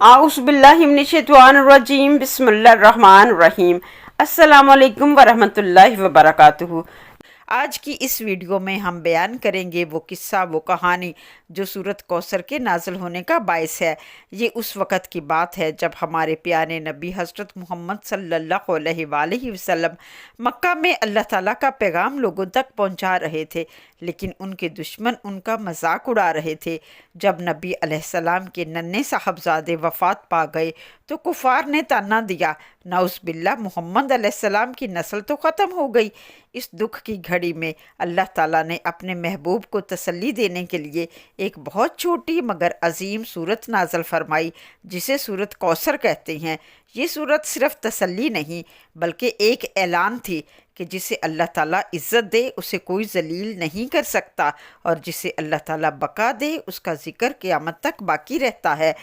आउज़ बिल्लाहि मिनश्शैतानिर्रजीम बिस्मिल्लाहिर्रहमानिर्रहीम। अस्सलामु अलैकुम वरहमतुल्लाहि वबरकातुहू। आज की इस वीडियो में हम बयान करेंगे वो किस्सा, वो कहानी जो सूरत कौसर के नाज़िल होने का बायस है। ये उस वक़्त की बात है जब हमारे प्यारे नबी हज़रत मोहम्मद सल्लल्लाहु अलैहि वसल्लम मक्का में अल्लाह ताला का पैगाम लोगों तक पहुंचा रहे थे, लेकिन उनके दुश्मन उनका मजाक उड़ा रहे थे। जब नबी अलैहिस्सलाम के नन्हे साहबजादे वफ़ात पा गए तो कुफार ने ताना दिया, नाउज़ बिल्लाह, मोहम्मद अलैहिस्सलाम की नस्ल तो ख़त्म हो गई। इस दुख की घड़ी में अल्लाह ताला ने अपने महबूब को तसल्ली देने के लिए एक बहुत छोटी मगर अजीम सूरत नाज़िल फरमाई, जिसे सूरत कौसर कहते हैं। ये सूरत सिर्फ तसल्ली नहीं बल्कि एक ऐलान थी कि जिसे अल्लाह ताला इज़्ज़त दे उसे कोई जलील नहीं कर सकता, और जिसे अल्लाह ताला बका दे उसका ज़िक्र क़यामत तक बाकी रहता है।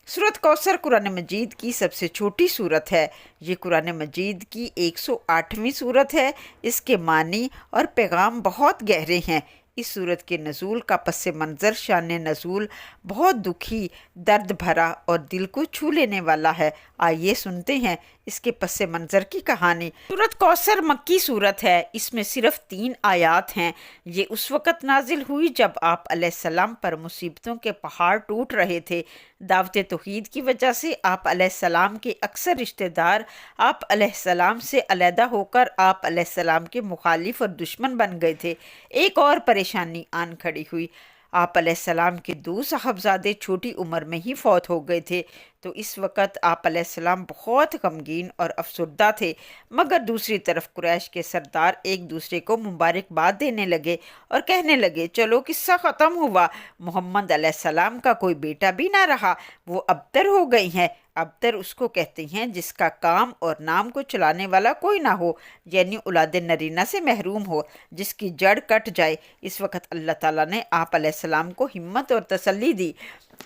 सूरत कौसर कुरान मजीद की सबसे छोटी सूरत है। ये कुरान मजीद की 108वीं सूरत है। इसके मानी और पैगाम बहुत गहरे हैं। इस सूरत के नज़ूल का पस मंज़र शान नज़ूल बहुत दुखी, दर्द भरा और दिल को छू लेने वाला है। आइए सुनते हैं इसके पस मंज़र की कहानी। सूरत कौसर मक्की सूरत है। इसमें सिर्फ 3 आयात हैं। ये उस वक़्त नाजिल हुई जब आप अलैहिस्सलाम पर मुसीबतों के पहाड़ टूट रहे थे। दावत तौहीद की वजह से आप अलैहिस्सलाम के अक्सर रिश्तेदार आप अलैहिस्सलाम से अलहदा होकर आप अलैहिस्सलाम के मुखालिफ और दुश्मन बन गए थे। एक और परेशानी आन खड़ी हुई। आप अलैहिस्सलाम के 2 साहबजादे छोटी उम्र में ही फौत हो गए थे, तो इस वक्त आप अलैहिस्सलाम बहुत गमगीन और अफसरदा थे। मगर दूसरी तरफ कुरैश के सरदार एक दूसरे को मुबारकबाद देने लगे और कहने लगे, चलो किस्सा ख़त्म हुआ, मोहम्मद अलैहिस्सलाम का कोई बेटा भी ना रहा, वो अबतर हो गई हैं। अबतर उसको कहते हैं जिसका काम और नाम को चलाने वाला कोई ना हो, यानी औलाद नरीना से महरूम हो, जिसकी जड़ कट जाए। इस वक्त अल्लाह ताला ने आप अलैहिस्सलाम को हिम्मत और तसल्ली दी।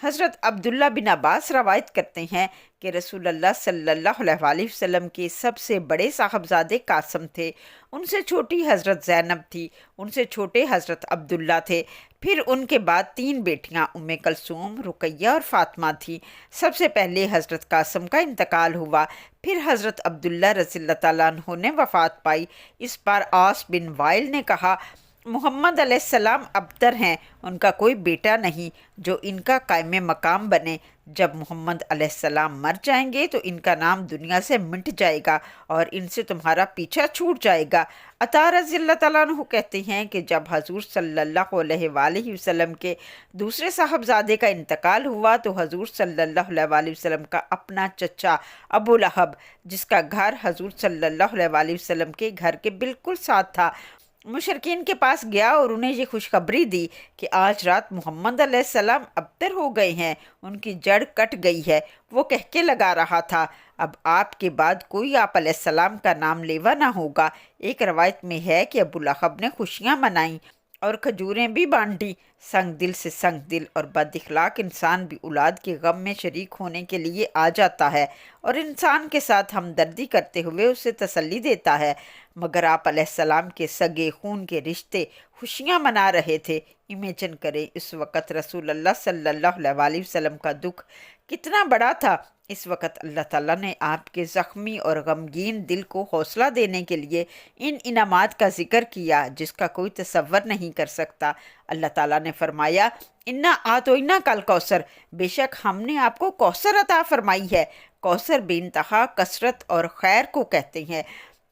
हज़रत अब्दुल्ला बिन अब्बास रवायत करते हैं कि रसूलुल्लाह सल्लल्लाहु अलैहि वसल्लम के सबसे बड़े साहबजादे कासिम थे, उनसे छोटी हज़रत ज़ैनब थी, उनसे छोटे हज़रत अब्दुल्ला थे। फिर उनके बाद 3 बेटियां उम्मे कलसूम, रुकैया और फातिमा थी। सबसे पहले हज़रत कासिम का इंतकाल हुआ, फिर हज़रत अब्दुल्ला रज़ियल्लाहु ताला अन्हु ने वफ़ात पाई। इस पर आस बिन वाइल ने कहा, मोहम्मद अलैहिस्सलाम अबतर हैं, उनका कोई बेटा नहीं जो इनका कायम मकाम बने। जब मोहम्मद अलैहिस्सलाम मर जाएंगे तो इनका नाम दुनिया से मिट जाएगा और इनसे तुम्हारा पीछा छूट जाएगा। अता रज़ियल्लाहु ताला अन्हु कहते हैं कि जब हजूर सल्लल्लाहु अलैहि वसल्लम के दूसरे साहबजादे का इंतकाल हुआ तो हजूर सल्लल्लाहु अलैहि वसल्लम का अपना चचा अबू लहब, जिसका घर हजूर सल्लल्लाहु अलैहि वसल्लम के घर के बिल्कुल साथ था, मुशरकीन के पास गया और उन्हें ये खुशखबरी दी कि आज रात मोहम्मद अलैहिस्सलाम अबतर हो गए हैं, उनकी जड़ कट गई है। वो कह के लगा रहा था, अब आपके बाद कोई आप अलैहिस्सलाम का नाम लेवा ना होगा। एक रवायत में है कि अबू लहब ने खुशियाँ मनाई और खजूरें भी बांटी। संग दिल से संग दिल और बद इखलाक इंसान भी औलाद के गम में शरीक होने के लिए आ जाता है और इंसान के साथ हमदर्दी करते हुए उसे तसल्ली देता है। मगर आप अलैहिस्सलाम के सगे खून के रिश्ते खुशियाँ मना रहे थे। इमेजिन करें इस वक़्त रसूलुल्लाह सल्लल्लाहु अलैहि वसल्लम का दुख कितना बड़ा था। इस वक़्त अल्लाह ताला ने आपके ज़ख्मी और गमगीन दिल को हौसला देने के लिए इन इनामात का ज़िक्र किया जिसका कोई तसव्वुर नहीं कर सकता। अल्लाह ताला ने फरमाया, इन्ना आतोइना कल कौसर, बेशक हमने आपको कौसर अता फरमाई है। कौसर बेइंतहा कसरत और खैर को कहते हैं।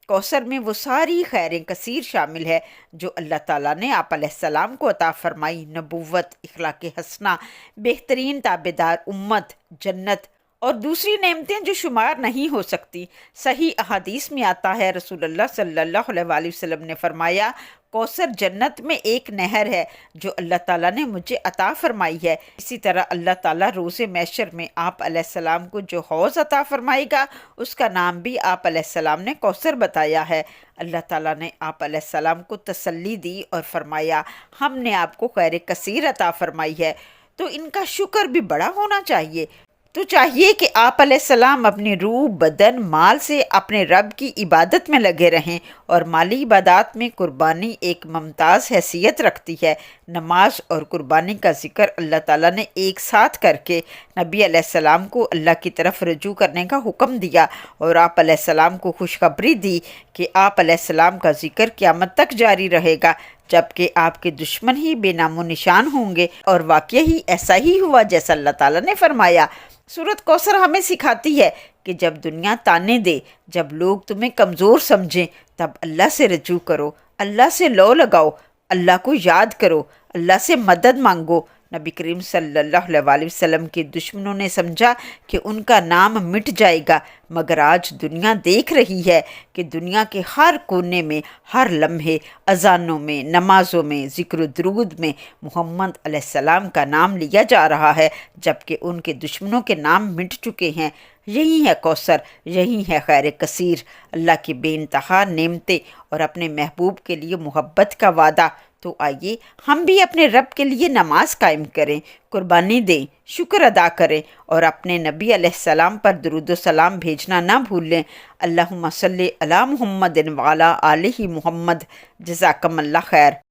कौसर में वो सारी खैरें कसीर शामिल है जो अल्लाह ताला ने आप अलैहिस्सलाम को अता फरमाई, नबुव्वत, इखलाक हसना, बेहतरीन ताबेदार उम्मत, जन्नत और दूसरी नेमतें जो शुमार नहीं हो सकती। सही अहादीस में आता है, रसूलुल्लाह सल्लल्लाहु अलैहि वसल्लम ने फरमाया, कौसर जन्नत में एक नहर है जो अल्लाह ताला ने मुझे अता फरमाई है। इसी तरह अल्लाह ताला रोज़े महशर में आप अलैहिस्सलाम को जो हौज़ अता फरमाएगा उसका नाम भी आप अलैहिस्सलाम ने कौसर बताया है। अल्लाह ताला ने आप अलैहिस्सलाम को तसल्ली दी और फरमाया, हमने आपको खैर कसीर अता फरमाई है, तो इनका शुक्र भी बड़ा होना चाहिए। तो चाहिए कि आप अलैहिस्सलाम अपने रूह, बदन, माल से अपने रब की इबादत में लगे रहें اور مالی عبادات میں قربانی ایک ممتاز حیثیت رکھتی ہے۔ نماز اور قربانی کا ذکر اللہ تعالیٰ نے ایک ساتھ کر کے نبی علیہ السلام کو اللہ کی طرف رجوع کرنے کا حکم دیا اور آپ علیہ السلام کو خوشخبری دی کہ آپ علیہ السلام کا ذکر قیامت تک جاری رہے گا، جبکہ آپ کے دشمن ہی بے نام و نشان ہوں گے۔ اور واقعہ ہی ایسا ہی ہوا جیسا اللہ تعالیٰ نے فرمایا۔ سورۃ کوثر ہمیں سکھاتی ہے کہ جب دنیا تانے دے، جب لوگ تمہیں کمزور سمجھیں، تب اللہ سے رجوع کرو، اللہ سے لو لگاؤ، اللہ کو یاد کرو، اللہ سے مدد مانگو۔ نبی کریم صلی اللہ علیہ وآلہ وسلم کے دشمنوں نے سمجھا کہ ان کا نام مٹ جائے گا، مگر آج دنیا دیکھ رہی ہے کہ دنیا کے ہر کونے میں، ہر لمحے، اذانوں میں، نمازوں میں، ذکر و درود میں محمد علیہ السلام کا نام لیا جا رہا ہے، جبکہ ان کے دشمنوں کے نام مٹ چکے ہیں۔ یہی ہے کوثر، یہی ہے خیر کثیر، اللہ کی بے انتہا نعمتیں اور اپنے محبوب کے لیے محبت کا وعدہ۔ تو آئیے ہم بھی اپنے رب کے لیے نماز قائم کریں، قربانی دیں، شکر ادا کریں اور اپنے نبی علیہ السلام پر درود و سلام بھیجنا نہ بھولیں۔ اللہم صلی علی محمد وعلی آلہ محمد۔ جزاکم اللہ خیر۔